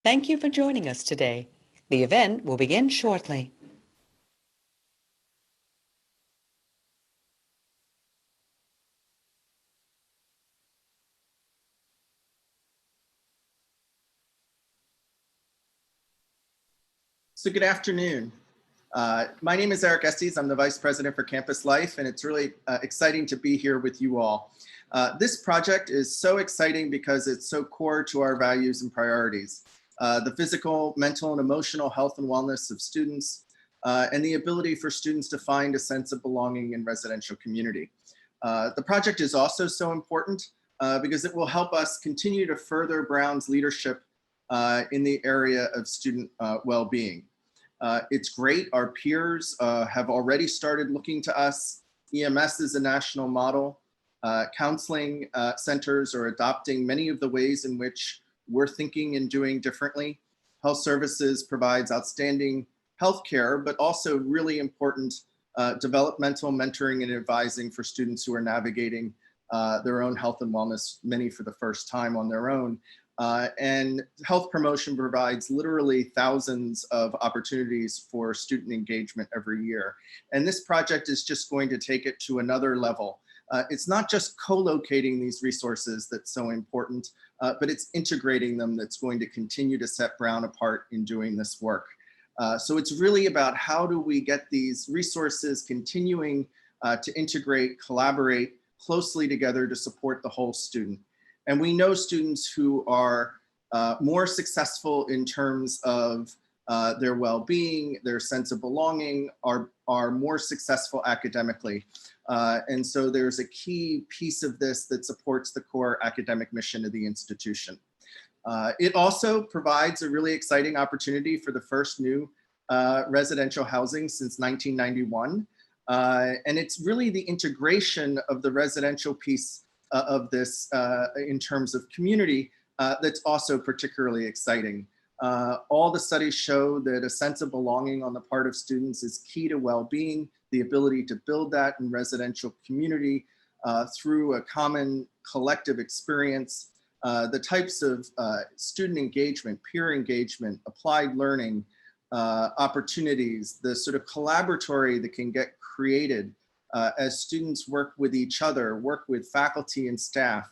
Thank you for joining us today. The event will begin shortly. So good afternoon. My name is Eric Estes. I'm the Vice President for Campus Life, and it's really exciting to be here with you all. This project is so exciting because it's so core to our values and priorities. The physical, mental, and emotional health and wellness of students, and the ability for students to find a sense of belonging in residential community. The project is also so important because it will help us continue to further Brown's leadership in the area of student well-being. It's great. Our peers have already started looking to us. EMS is a national model. Counseling centers are adopting many of the ways in which we're thinking and doing differently. Health Services provides outstanding healthcare, but also really important developmental mentoring and advising for students who are navigating their own health and wellness, many for the first time on their own. And health promotion provides literally thousands of opportunities for student engagement every year. And this project is just going to take it to another level. It's not just co-locating these resources that's so important, but it's integrating them that's going to continue to set Brown apart in doing this work. So it's really about how do we get these resources continuing to integrate, collaborate closely together to support the whole student. And we know students who are more successful in terms of their well-being, their sense of belonging, are more successful academically. And so there's a key piece of this that supports the core academic mission of the institution. It also provides a really exciting opportunity for the first new residential housing since 1991. And it's really the integration of the residential piece of this in terms of community that's also particularly exciting. All the studies show that a sense of belonging on the part of students is key to well-being, the ability to build that in residential community through a common collective experience, the types of student engagement, peer engagement, applied learning, opportunities, the sort of collaboratory that can get created as students work with each other, work with faculty and staff.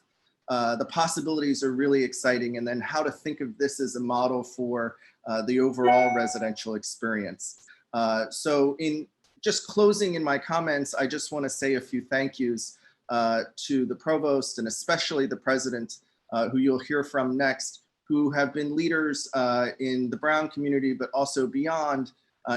The possibilities are really exciting, and then how to think of this as a model for the overall residential experience. So in just closing in my comments, I just want to say a few thank yous to the provost and especially the president, who you'll hear from next, who have been leaders in the Brown community, but also beyond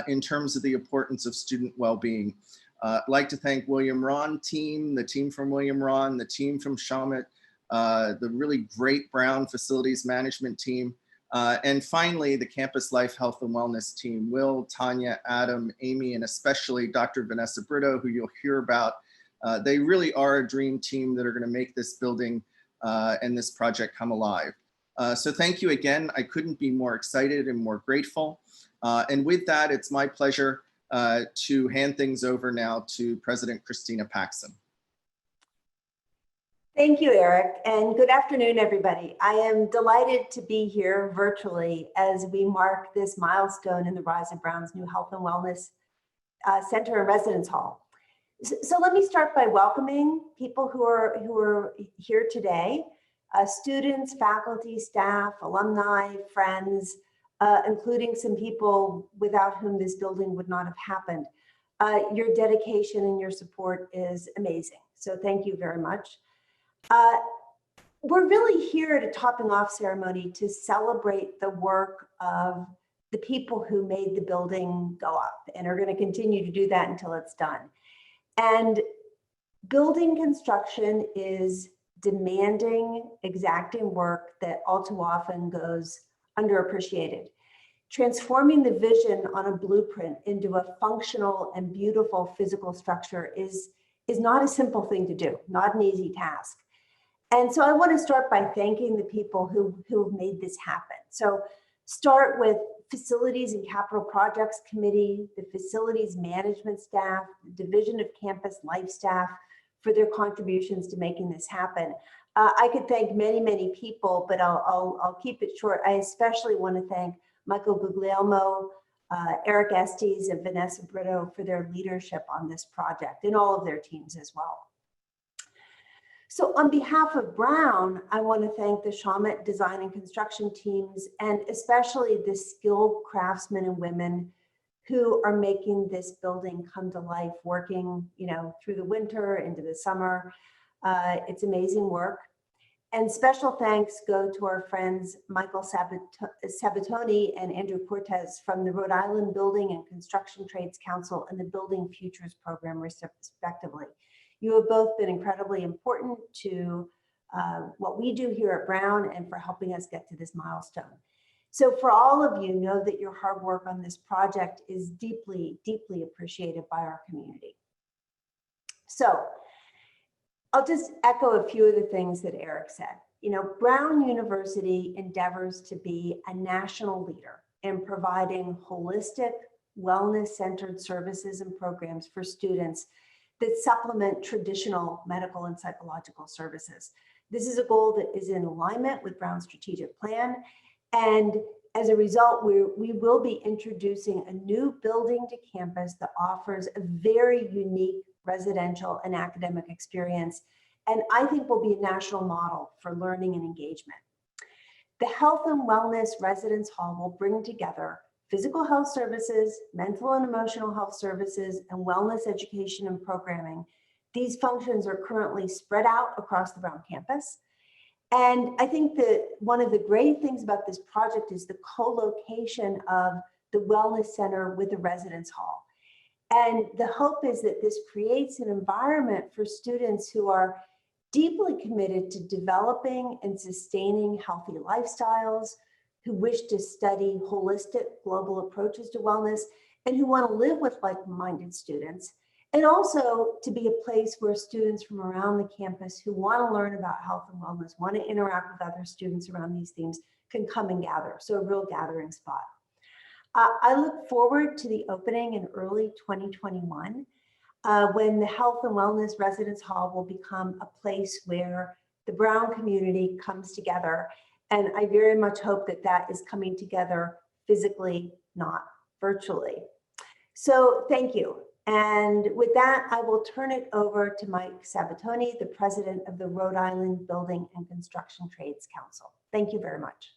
in terms of the importance of student well-being. I'd like to thank William Rahn team, the team from William Rahn, the team from Shawmut, the really great Brown facilities management team, and finally, the Campus Life Health and Wellness team, Will, Tanya, Adam, Amy, and especially Dr. Vanessa Brito, who you'll hear about. They really are a dream team that are gonna make this building and this project come alive. So thank you again. I couldn't be more excited and more grateful. And with that, it's my pleasure to hand things over now to President Christina Paxson. Thank you, Eric, and good afternoon, everybody. I am delighted to be here virtually as we mark this milestone in the rise of Brown's new Health and Wellness Center and Residence Hall. So let me start by welcoming people who are here today, students, faculty, staff, alumni, friends, including some people without whom this building would not have happened. Your dedication and your support is amazing. So thank you very much. We're really here at a topping off ceremony to celebrate the work of the people who made the building go up and are going to continue to do that until it's done. And building construction is demanding, exacting work that all too often goes underappreciated. Transforming the vision on a blueprint into a functional and beautiful physical structure is not a simple thing to do, not an easy task. And so I want to start by thanking the people who have made this happen. So start with Facilities and Capital Projects Committee, the Facilities Management staff, the Division of Campus Life staff, for their contributions to making this happen. I could thank many, many people, but I'll keep it short. I especially want to thank Michael Guglielmo, Eric Estes, and Vanessa Brito for their leadership on this project, and all of their teams as well. So on behalf of Brown, I want to thank the Shawmut design and construction teams, and especially the skilled craftsmen and women who are making this building come to life, working, through the winter into the summer. It's amazing work. And special thanks go to our friends Michael Sabatoni and Andrew Cortez from the Rhode Island Building and Construction Trades Council and the Building Futures Program, respectively. You have both been incredibly important to what we do here at Brown and for helping us get to this milestone. So for all of you, know that your hard work on this project is deeply, deeply appreciated by our community. So I'll just echo a few of the things that Eric said. Brown University endeavors to be a national leader in providing holistic, wellness-centered services and programs for students that supplement traditional medical and psychological services. This is a goal that is in alignment with Brown's strategic plan. And as a result, we will be introducing a new building to campus that offers a very unique residential and academic experience, and I think will be a national model for learning and engagement. The Health and Wellness Residence Hall will bring together physical health services, mental and emotional health services, and wellness education and programming. These functions are currently spread out across the Brown campus. And I think that one of the great things about this project is the co-location of the Wellness Center with the Residence Hall. And the hope is that this creates an environment for students who are deeply committed to developing and sustaining healthy lifestyles, who wish to study holistic global approaches to wellness, and who want to live with like-minded students, and also to be a place where students from around the campus who want to learn about health and wellness, want to interact with other students around these themes, can come and gather. So a real gathering spot. I look forward to the opening in early 2021, when the Health and Wellness Residence Hall will become a place where the Brown community comes together. And I very much hope that that is coming together physically, not virtually. So thank you. And with that, I will turn it over to Mike Sabatoni, the president of the Rhode Island Building and Construction Trades Council. Thank you very much.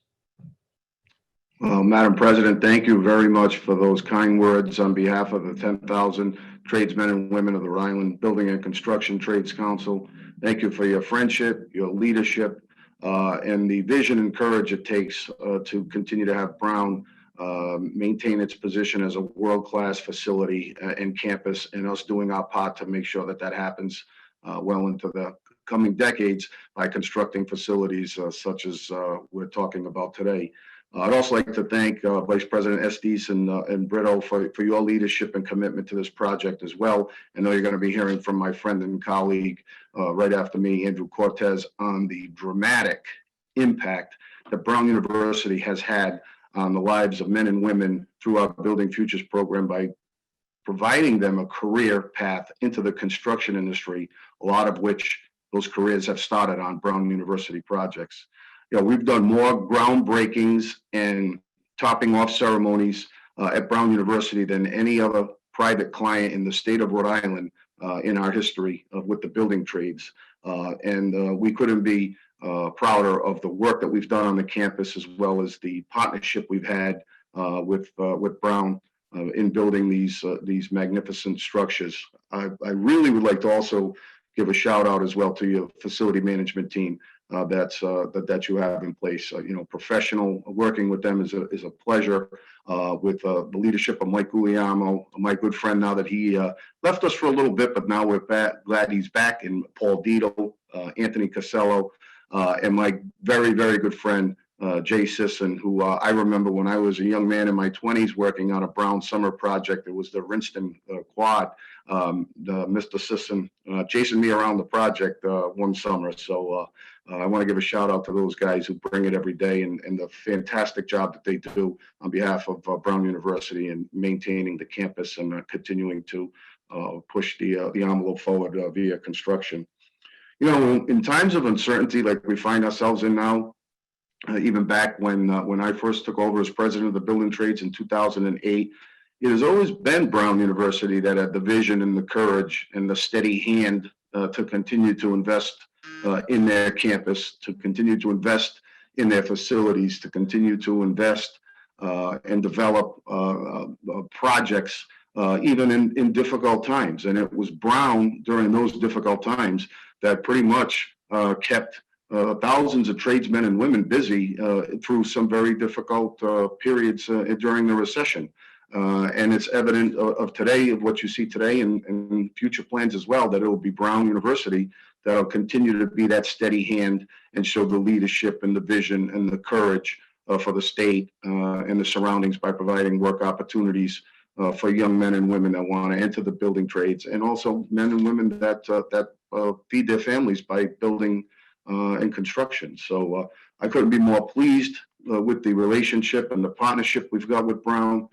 Well, Madam President, thank you very much for those kind words on behalf of the 10,000 tradesmen and women of the Rhode Island Building and Construction Trades Council. Thank you for your friendship, your leadership, and the vision and courage it takes to continue to have Brown maintain its position as a world-class facility and campus, and us doing our part to make sure that that happens well into the coming decades by constructing facilities such as we're talking about today. I'd also like to thank Vice President Estes and Brito for your leadership and commitment to this project as well. I know you're going to be hearing from my friend and colleague right after me, Andrew Cortez, on the dramatic impact that Brown University has had on the lives of men and women through our Building Futures program by providing them a career path into the construction industry, a lot of which those careers have started on Brown University projects. We've done more groundbreakings and topping off ceremonies at Brown University than any other private client in the state of Rhode Island in our history with the building trades. And we couldn't be prouder of the work that we've done on the campus, as well as the partnership we've had with Brown in building these magnificent structures. I really would like to also give a shout out as well to your facility management team that you have in place. Professional working with them is a pleasure. With the leadership of Mike Guglielmo, my good friend, now that he left us for a little bit, but now we're glad he's back, and Paul Dito, Anthony Casello, and my very, very good friend, Jay Sisson, who I remember when I was a young man in my 20s working on a Brown summer project. It was the Rinston Quad. Mr. Sisson chasing me around the project one summer. So I want to give a shout out to those guys who bring it every day, and the fantastic job that they do on behalf of Brown University and maintaining the campus and continuing to push the envelope forward via construction. You know, in times of uncertainty like we find ourselves in now, even back when I first took over as president of the building trades in 2008, it has always been Brown University that had the vision and the courage and the steady hand to continue to invest in their campus, to continue to invest in their facilities, to continue to invest and develop projects even in difficult times. And it was Brown during those difficult times that pretty much kept thousands of tradesmen and women busy through some very difficult periods during the recession. And it's evident of today, of what you see today and future plans as well, that it will be Brown University that will continue to be that steady hand and show the leadership and the vision and the courage for the state and the surroundings by providing work opportunities for young men and women that want to enter the building trades, and also men and women that feed their families by building and construction. So I couldn't be more pleased with the relationship and the partnership we've got with Brown.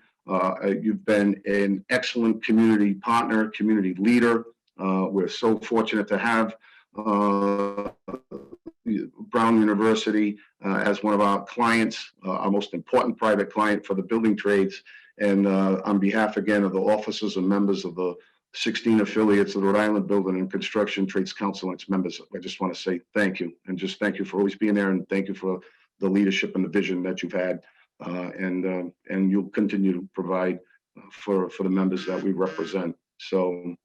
You've been an excellent community partner, community leader. We're so fortunate to have Brown University as one of our clients, our most important private client for the building trades. And on behalf, again, of the officers and members of the 16 affiliates of the Rhode Island Building and Construction Trades Council and its members, I just want to say thank you, and just thank you for always being there, and thank you for the leadership and the vision that you've had, and you'll continue to provide for the members that we represent. So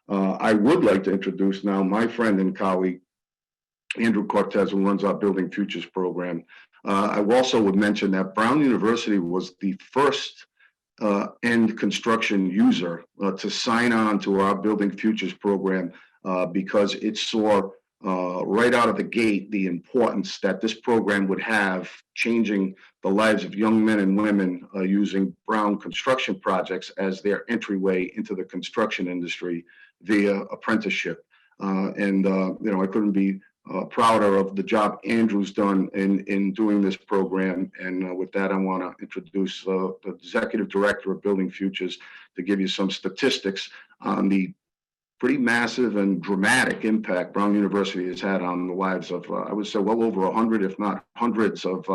I would like to introduce now my friend and colleague, Andrew Cortez, who runs our Building Futures program. I also would mention that Brown University was the first end construction user to sign on to our Building Futures program because it saw right out of the gate the importance that this program would have changing the lives of young men and women using Brown construction projects as their entryway into the construction industry via apprenticeship. And you know, I couldn't be prouder of the job Andrew's done in doing this program. And with that, I want to introduce the Executive Director of Building Futures to give you some statistics on the pretty massive and dramatic impact Brown University has had on the lives of, I would say, well over 100, if not hundreds of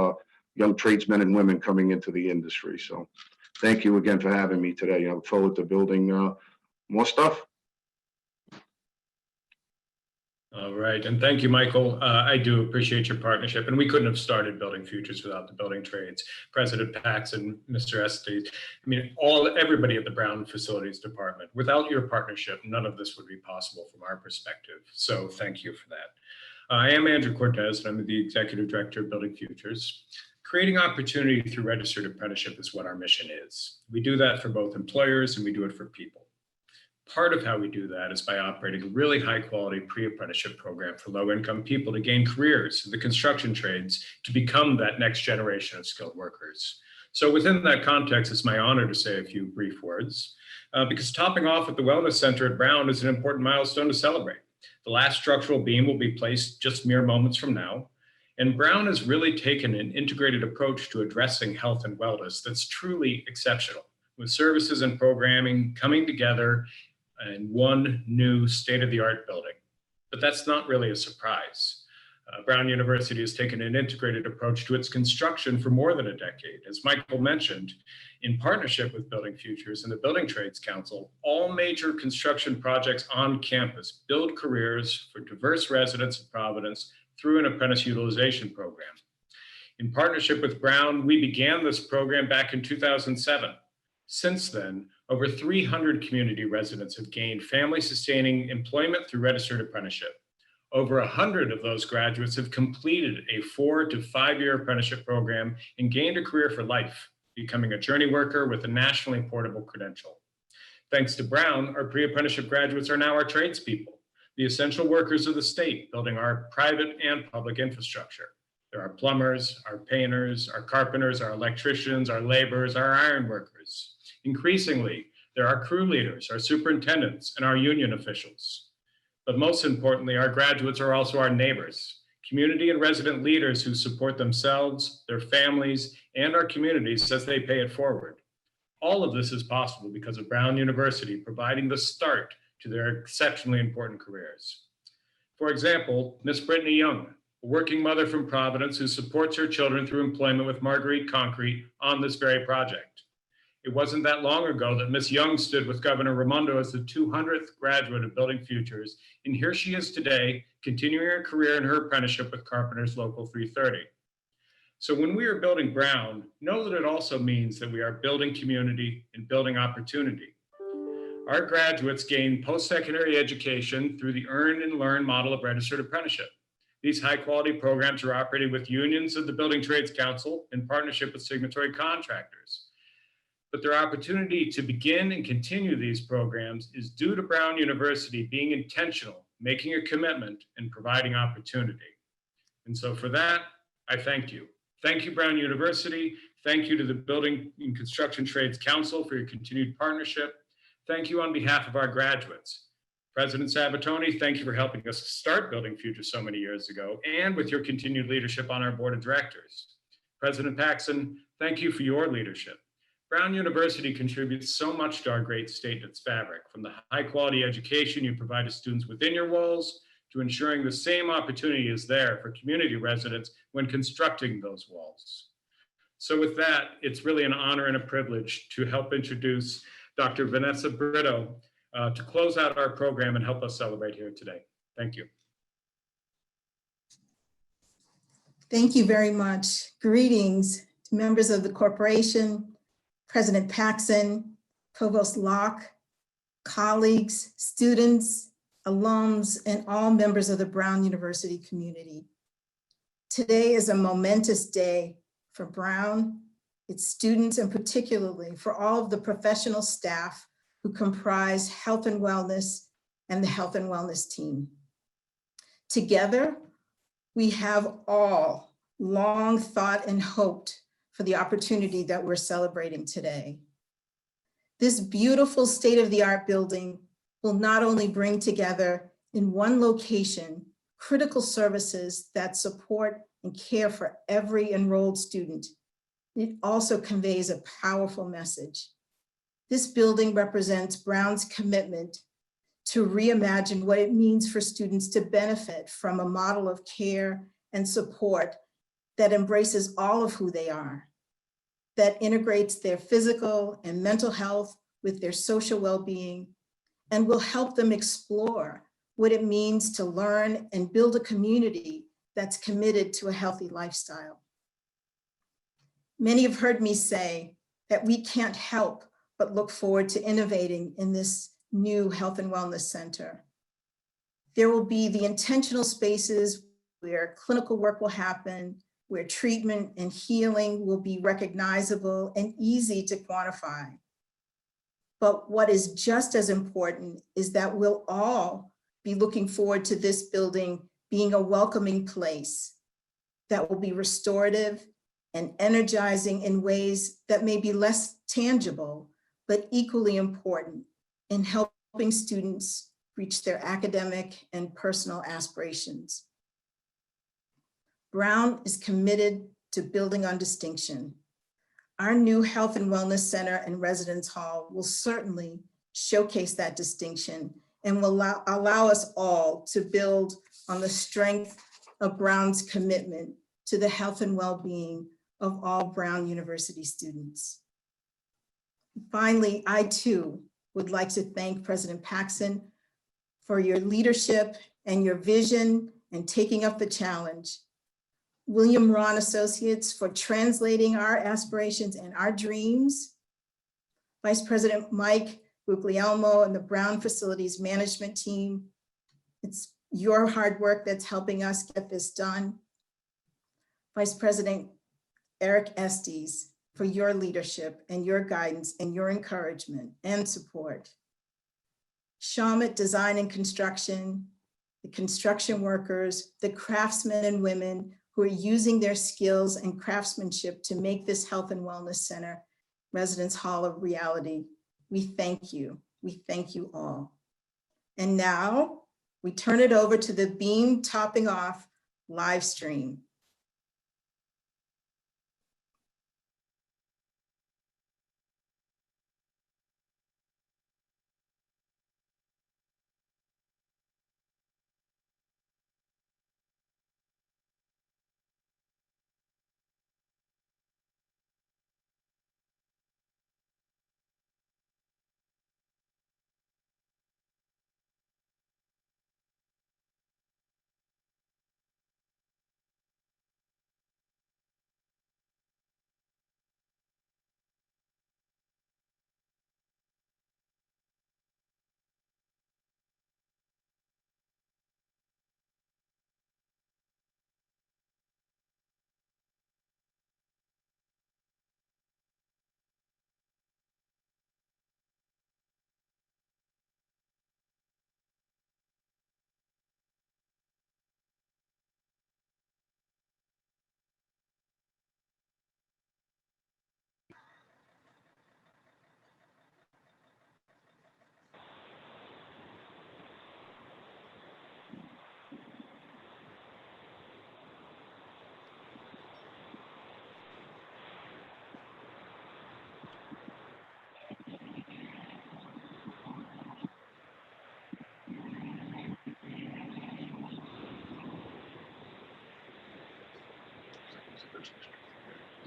young tradesmen and women coming into the industry. So thank you again for having me today. I look forward to building more stuff. All right, and thank you, Michael. I do appreciate your partnership, and we couldn't have started Building Futures without the building trades. President Paxson, Mr. Estes, I mean, everybody at the Brown Facilities Department. Without your partnership, none of this would be possible from our perspective. So thank you for that. I am Andrew Cortez, and I'm the Executive Director of Building Futures. Creating opportunity through registered apprenticeship is what our mission is. We do that for both employers, and we do it for people. Part of how we do that is by operating a really high quality pre-apprenticeship program for low income people to gain careers in the construction trades to become that next generation of skilled workers. So within that context, it's my honor to say a few brief words because topping off at the Wellness Center at Brown is an important milestone to celebrate. The last structural beam will be placed just mere moments from now. And Brown has really taken an integrated approach to addressing health and wellness that's truly exceptional, with services and programming coming together in one new state-of-the-art building. But that's not really a surprise. Brown University has taken an integrated approach to its construction for more than a decade. As Michael mentioned, in partnership with Building Futures and the Building Trades Council, all major construction projects on campus build careers for diverse residents of Providence through an apprentice utilization program. In partnership with Brown, we began this program back in 2007. Since then, over 300 community residents have gained family-sustaining employment through registered apprenticeship. Over 100 of those graduates have completed a 4 to 5 year apprenticeship program and gained a career for life, becoming a journey worker with a nationally portable credential. Thanks to Brown, our pre-apprenticeship graduates are now our tradespeople, the essential workers of the state, building our private and public infrastructure. There are plumbers, our painters, our carpenters, our electricians, our laborers, our iron workers. Increasingly, there are crew leaders, our superintendents, and our union officials. But most importantly, our graduates are also our neighbors, community and resident leaders who support themselves, their families, and our communities as they pay it forward. All of this is possible because of Brown University providing the start to their exceptionally important careers. For example, Miss Brittany Young, a working mother from Providence who supports her children through employment with Marguerite Concrete on this very project. It wasn't that long ago that Miss Young stood with Governor Raimondo as the 200th graduate of Building Futures, and here she is today, continuing her career in her apprenticeship with Carpenters Local 330. So when we are building Brown, know that it also means that we are building community and building opportunity. Our graduates gain post-secondary education through the Earn and Learn model of registered apprenticeship. These high-quality programs are operated with unions of the Building Trades Council in partnership with signatory contractors. But their opportunity to begin and continue these programs is due to Brown University being intentional, making a commitment, and providing opportunity. And so for that, I thank you. Thank you, Brown University. Thank you to the Building and Construction Trades Council for your continued partnership. Thank you on behalf of our graduates. President Sabatoni, thank you for helping us start Building Futures so many years ago and with your continued leadership on our board of directors. President Paxson, thank you for your leadership. Brown University contributes so much to our great state and its fabric, from the high quality education you provide to students within your walls to ensuring the same opportunity is there for community residents when constructing those walls. So with that, it's really an honor and a privilege to help introduce Dr. Vanessa Brito to close out our program and help us celebrate here today. Thank you. Thank you very much. Greetings to members of the corporation, President Paxson, Provost Locke, colleagues, students, alums, and all members of the Brown University community. Today is a momentous day for Brown, its students, and particularly for all of the professional staff who comprise health and wellness and the health and wellness team. Together, we have all long thought and hoped for the opportunity that we're celebrating today. This beautiful state-of-the-art building will not only bring together in one location critical services that support and care for every enrolled student, it also conveys a powerful message. This building represents Brown's commitment to reimagine what it means for students to benefit from a model of care and support that embraces all of who they are, that integrates their physical and mental health with their social well-being, and will help them explore what it means to learn and build a community that's committed to a healthy lifestyle. Many have heard me say that we can't help but look forward to innovating in this new health and wellness center. There will be the intentional spaces where clinical work will happen, where treatment and healing will be recognizable and easy to quantify. But what is just as important is that we'll all be looking forward to this building being a welcoming place that will be restorative and energizing in ways that may be less tangible, but equally important in helping students reach their academic and personal aspirations. Brown is committed to building on distinction. Our new Health and Wellness Center and Residence Hall will certainly showcase that distinction and will allow us all to build on the strength of Brown's commitment to the health and well-being of all Brown University students. Finally, I too would like to thank President Paxson for your leadership and your vision and taking up the challenge. William Rahn Associates for translating our aspirations and our dreams. Vice President Mike Guglielmo and the Brown Facilities Management Team. It's your hard work that's helping us get this done. Vice President Eric Estes for your leadership and your guidance and your encouragement and support. Shawmut Design and Construction, the construction workers, the craftsmen and women who are using their skills and craftsmanship to make this Health and Wellness Center Residence Hall a reality. We thank you. We thank you all. And now we turn it over to the Beam Topping Off live stream.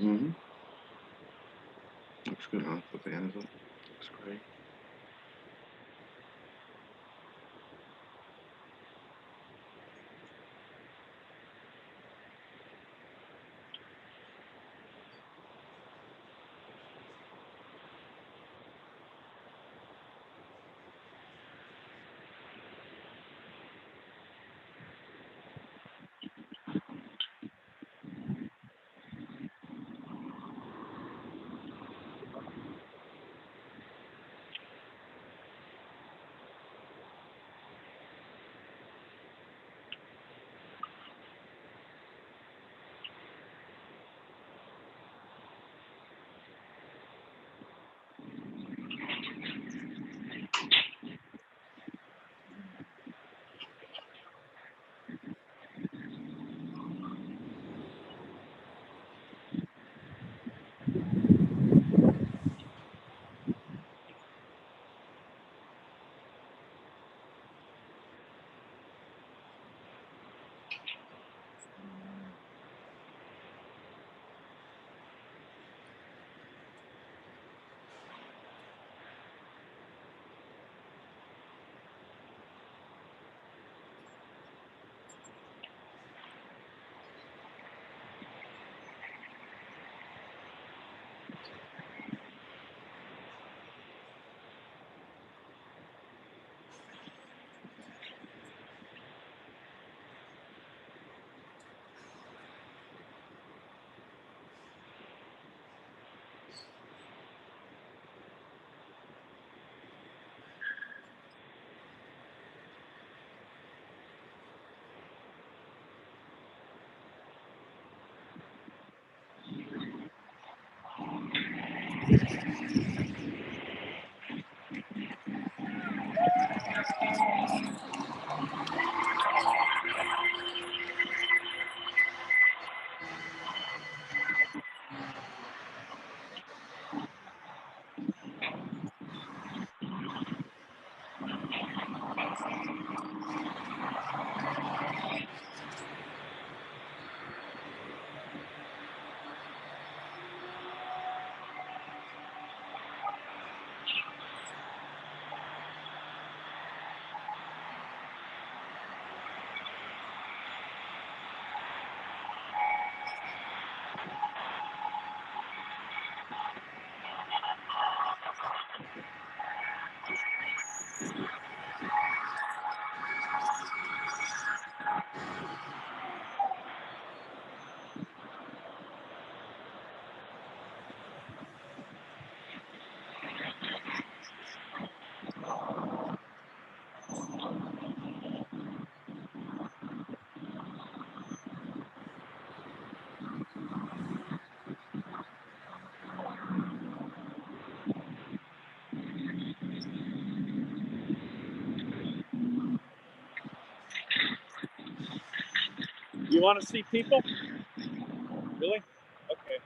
Mm-hmm. Looks good, huh? The banners up. Looks great. You want to see people? Really? Okay.